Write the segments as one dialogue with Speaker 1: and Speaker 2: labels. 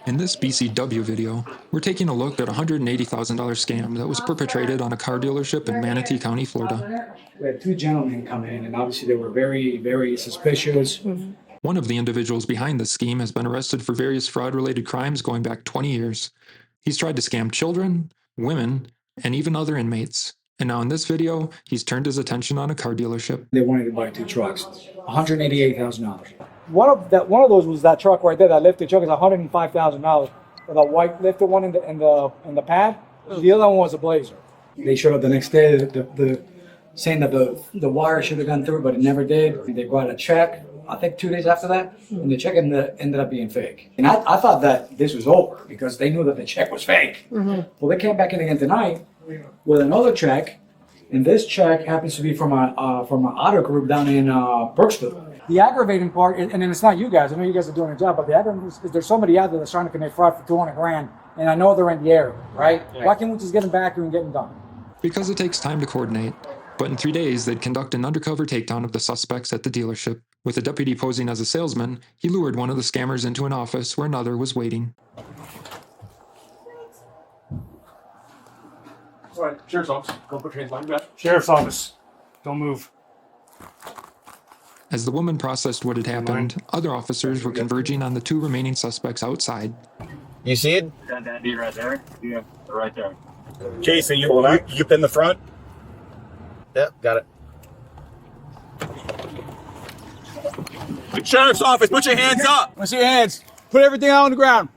Speaker 1: In this BCW video, we're taking a look at a $180,000 scam that was perpetrated on a car dealership in Manatee County, Florida.
Speaker 2: We had two gentlemen come in, and obviously they were very, very suspicious.
Speaker 1: One of the individuals behind the scheme has been arrested for various fraud-related crimes going back 20 years. He's tried to scam children, women, and even other inmates. And now in this video, he's turned his attention on a car dealership.
Speaker 2: They wanted to buy two trucks, $188,000. One of those was that truck right there. That lifted truck is $105,000. The white lifted one in the pad. The other one was a Blazer. They showed up the next day, saying that the wire should have gone through, but it never did. They brought a check, I think 2 days after that, and the check ended up being fake. And I thought that this was over because they knew that the check was fake. Well, they came back in again tonight with another check, and this check happens to be from an auto group down in Brooksville. The aggravating part, and then it's not you guys. I know you guys are doing a job, but the aggravating is there's somebody out there that's trying to commit fraud for $200,000, and I know they're in the area, right? Yeah. Why can't we just get them back here and get them done?
Speaker 1: Because it takes time to coordinate. But in 3 days, they'd conduct an undercover takedown of the suspects at the dealership. With a deputy posing as a salesman, he lured one of the scammers into an office where another was waiting.
Speaker 3: All right, Sheriff's Office. Go put your hands behind your back.
Speaker 4: Sheriff's Office. Don't move.
Speaker 1: As the woman processed what had happened, other officers were converging on the two remaining suspects outside.
Speaker 5: You see it?
Speaker 3: Got that D right there? Yeah, right there.
Speaker 4: Jason, you pin the front?
Speaker 5: Yep, got it.
Speaker 4: Sheriff's Office, put your hands up. I want to see your hands. Put everything on the ground.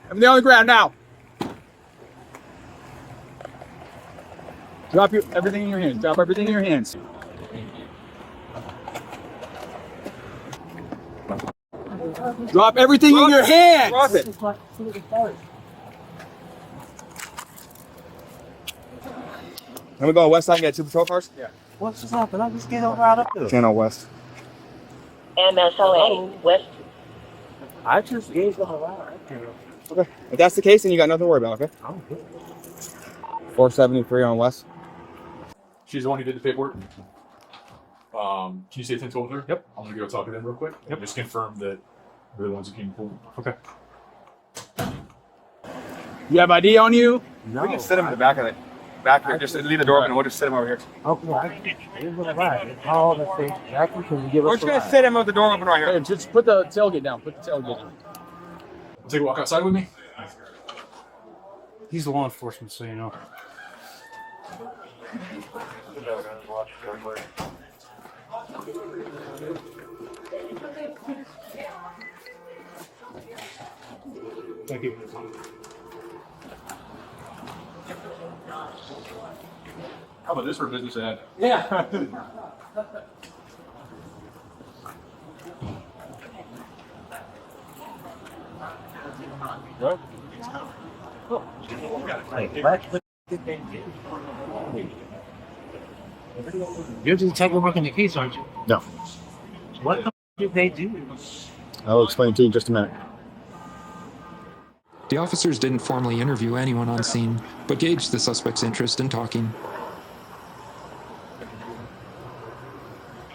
Speaker 4: Everything on the ground now. Drop everything in your hands. Drop everything in your hands. Drop everything in your hands. Drop it. Let me go west side and get 2 patrol cars? Yeah.
Speaker 6: What's this up? Let's just get right up there.
Speaker 4: Channel west.
Speaker 7: MSOA West.
Speaker 6: I just gave them a ride.
Speaker 4: Okay. If that's the case, then you got nothing to worry about, okay?
Speaker 6: I'm good.
Speaker 4: 473 on west.
Speaker 3: She's the one who did the paperwork. Can you stay 10 12 with her?
Speaker 4: Yep.
Speaker 3: I'm gonna go talk to them real quick.
Speaker 4: Yep.
Speaker 3: Just confirm that they're the ones who came forward. Okay.
Speaker 4: You have ID on you?
Speaker 6: No.
Speaker 4: We can sit him in the back of it. Back here. Just leave the door open and we'll just sit him over here.
Speaker 6: Okay, I give them a ride. Call and say, Jackie, can you give
Speaker 4: We're
Speaker 6: us
Speaker 4: just
Speaker 6: a
Speaker 4: going
Speaker 6: ride?
Speaker 4: to sit him with the door open right here.
Speaker 8: Hey, just put the tailgate down. Put the tailgate down.
Speaker 3: Take a walk outside with me.
Speaker 8: He's law enforcement, so you know.
Speaker 3: Thank you. How about this for a business ad?
Speaker 8: Yeah.
Speaker 6: You're the detective working the case, aren't you?
Speaker 5: No.
Speaker 6: What the did they do?
Speaker 5: I'll explain to you in just a minute.
Speaker 1: The officers didn't formally interview anyone on scene, but gauged the suspect's interest in talking.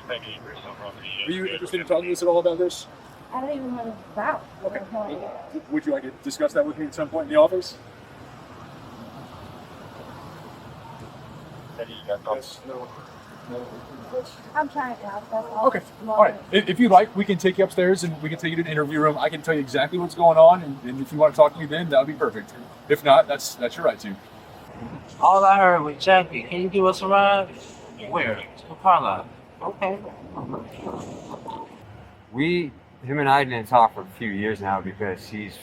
Speaker 3: Are you interested in talking to us at all about this?
Speaker 7: I don't even know what it's about.
Speaker 3: Okay. Would you like to discuss that with me at some point in the office?
Speaker 7: I'm trying to help. That's all.
Speaker 3: Okay. All right. If you'd like, we can take you upstairs and we can take you to the interview room. I can tell you exactly what's going on, and if you want to talk to me then, that would be perfect. If not, that's your right to.
Speaker 6: All I heard was, Jackie, can you give us a ride? Where? To the car lot. Okay.
Speaker 9: Him and I didn't talk for a few years now because he's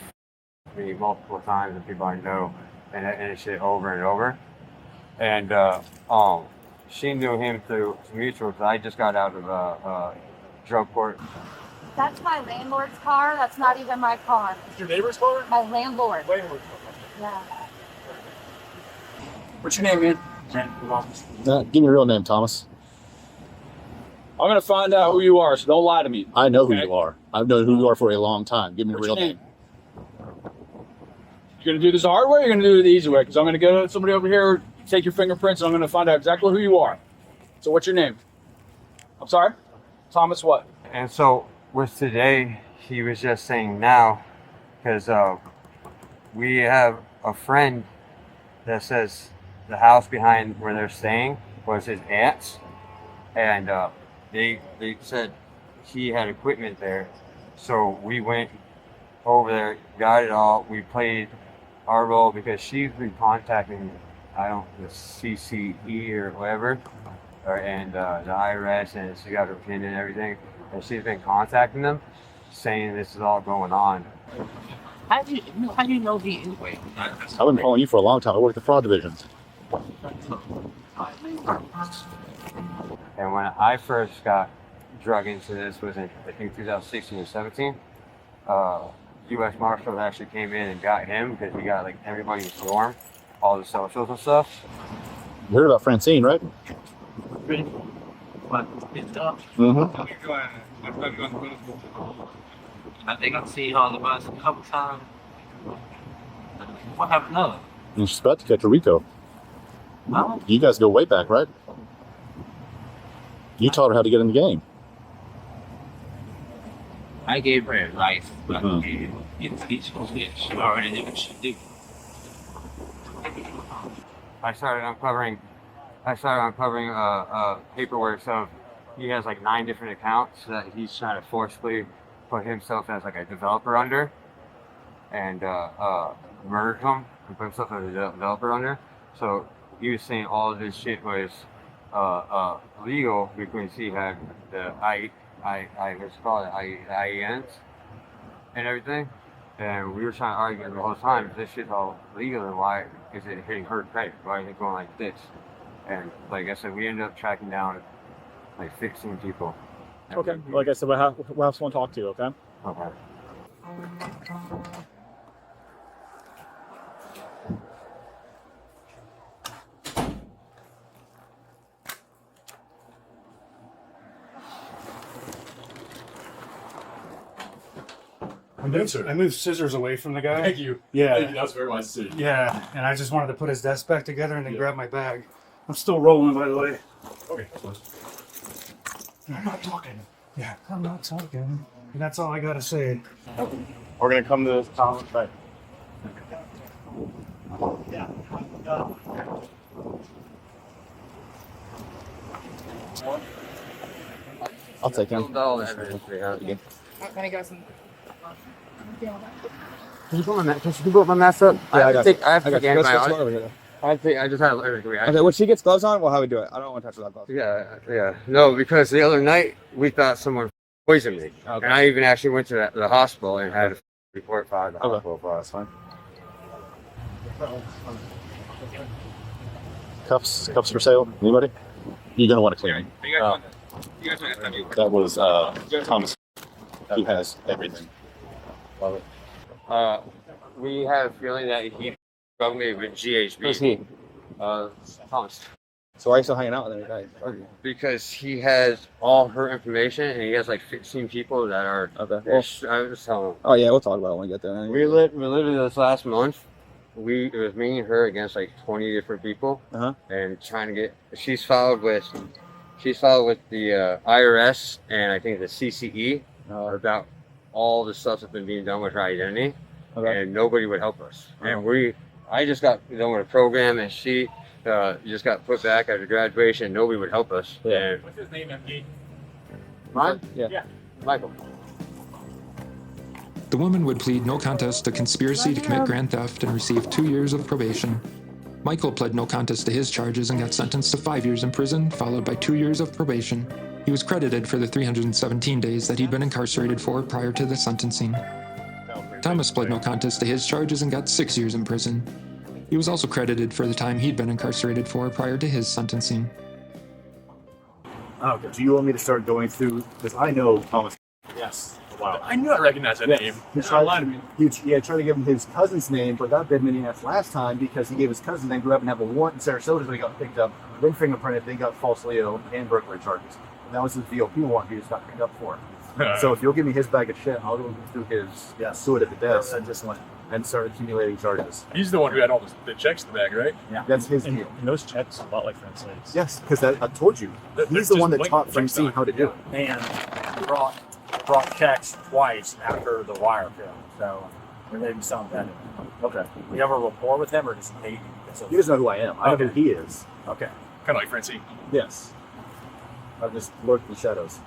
Speaker 9: me multiple times and people I know and it's shit over and over. And she knew him through mutuals. I just got out of drug court.
Speaker 7: That's my landlord's car. That's not even my car.
Speaker 3: It's your neighbor's car?
Speaker 7: My landlord. Yeah.
Speaker 3: What's your name, man?
Speaker 5: Give me your real name, Thomas.
Speaker 8: I'm going to find out who you are, so don't lie to me.
Speaker 5: I know who you are. I've known who you are for a long time. Give me your real name.
Speaker 8: You're going to do this the hard way or you're going to do it the easy way? Because I'm going to go to somebody over here, take your fingerprints, and I'm going to find out exactly who you are. So what's your name? I'm sorry? Thomas what?
Speaker 9: And so with today, he was just saying now, because we have a friend that says the house behind where they're staying was his aunt's, and they said he had equipment there, so we went over there, got it all. We played our role because she's been contacting, the CCE or whatever, and the IRS, and she got her pin and everything, and she's been contacting them, saying this is all going on.
Speaker 6: How do you know he anyway?
Speaker 5: I've been following you for a long time. I work the fraud division.
Speaker 9: And when I first got drug into this was in, I think, 2016 or 17, U.S. Marshals actually came in and got him because he got like everybody in swarm, all the socials and stuff.
Speaker 5: You heard about Francine, right?
Speaker 6: Mm-hmm. I think I've seen her on the bus a couple times. What happened to her?
Speaker 5: And she's about to catch a Rico.
Speaker 6: No.
Speaker 5: You guys go way back, right? You taught her how to get in the game.
Speaker 6: I gave her advice, but she already knew what she did.
Speaker 9: I started uncovering paperwork. So he has like 9 different accounts that he's trying to forcibly put himself as like a developer under, and merge them and put himself as a developer under. So he was saying all of this shit was legal because he had the IENs and everything. And we were trying to argue the whole time, if this shit's all legal, then why is it hitting her credit? Why is it going like this? And like I said, we ended up tracking down like 16 people.
Speaker 8: Okay. Like I said, we'll have someone talk to you, okay?
Speaker 9: Okay.
Speaker 2: I moved scissors away from the guy.
Speaker 3: Thank you.
Speaker 2: Yeah.
Speaker 3: Thank you. That's very wise to see.
Speaker 2: Yeah, and I just wanted to put his desk back together and then grab my bag. I'm still rolling, by the way.
Speaker 3: Okay.
Speaker 2: I'm not talking. Yeah, I'm not talking. And that's all I gotta say.
Speaker 5: We're gonna come to this town right.
Speaker 2: Yeah.
Speaker 5: I'll take him.
Speaker 9: All the evidence we have.
Speaker 10: I'm gonna go some.
Speaker 9: Can you put my mask up?
Speaker 8: Yeah, I got
Speaker 9: I have to
Speaker 8: you.
Speaker 9: take antibiotics. I just had an allergic reaction.
Speaker 8: Okay, when she gets gloves on, we'll have her do it. I don't want to touch her gloves.
Speaker 9: Yeah. No, because the other night we thought someone poisoned me.
Speaker 8: Okay.
Speaker 9: And I even actually went to the hospital and had a report filed at the hospital.
Speaker 5: That's fine. Cuffs for sale. Anybody? You're gonna want a clearing. That was Thomas, who has everything.
Speaker 9: Love it. We have a feeling that he probably with GHB.
Speaker 8: Who's he?
Speaker 9: Thomas.
Speaker 8: So why are you still hanging out with him?
Speaker 9: Because he has all her information and he has like 15 people that are.
Speaker 8: Okay.
Speaker 9: Well, I was just telling him.
Speaker 8: Oh yeah, we'll talk about it when we get there.
Speaker 9: We literally this last month. It was me and her against like 20 different people, and trying to get. She's filed with the IRS and I think the CCE about all the stuff that's been being done with her identity, and nobody would help us. And I just got done with a program, and she just got put back after graduation. Nobody would help us.
Speaker 8: Yeah.
Speaker 9: And
Speaker 3: What's his name, MD?
Speaker 9: mine?
Speaker 8: Yeah.
Speaker 9: Michael.
Speaker 1: The woman would plead no contest to conspiracy to commit grand theft and receive 2 years of probation. Michael pled no contest to his charges and got sentenced to 5 years in prison, followed by 2 years of probation. He was credited for the 317 days that he'd been incarcerated for prior to the sentencing. Thomas pled no contest to his charges and got 6 years in prison. He was also credited for the time he'd been incarcerated for prior to his sentencing.
Speaker 11: Okay. Do you want me to start going through? Because I know Thomas.
Speaker 3: Yes. Wow. I knew I recognized that name.
Speaker 11: He tried to give him his cousin's name, but got bid in Minneapolis last time because he gave his cousin, then grew up and have a warrant in Sarasota, so he got picked up, then fingerprinted, then got falsely ill and burglary charges. And that was his VOP warrant he just got picked up for. So if you'll give me his bag of shit, I'll go through his suit at the desk and start accumulating charges.
Speaker 3: He's the one who had all the checks in the bag, right?
Speaker 11: Yeah. That's his deal.
Speaker 10: And those checks a lot like Francine's.
Speaker 11: Yes, because I told you. He's the one that taught Francine how to do it.
Speaker 10: And brought checks twice after the wire bill. So
Speaker 12: Or maybe sound better.
Speaker 11: Okay.
Speaker 12: You have a rapport with him, or does he hate you?
Speaker 11: He doesn't know who I am. I know who he is.
Speaker 12: Okay.
Speaker 3: Kind of like Francine.
Speaker 11: Yes. I've just lurked in the shadows.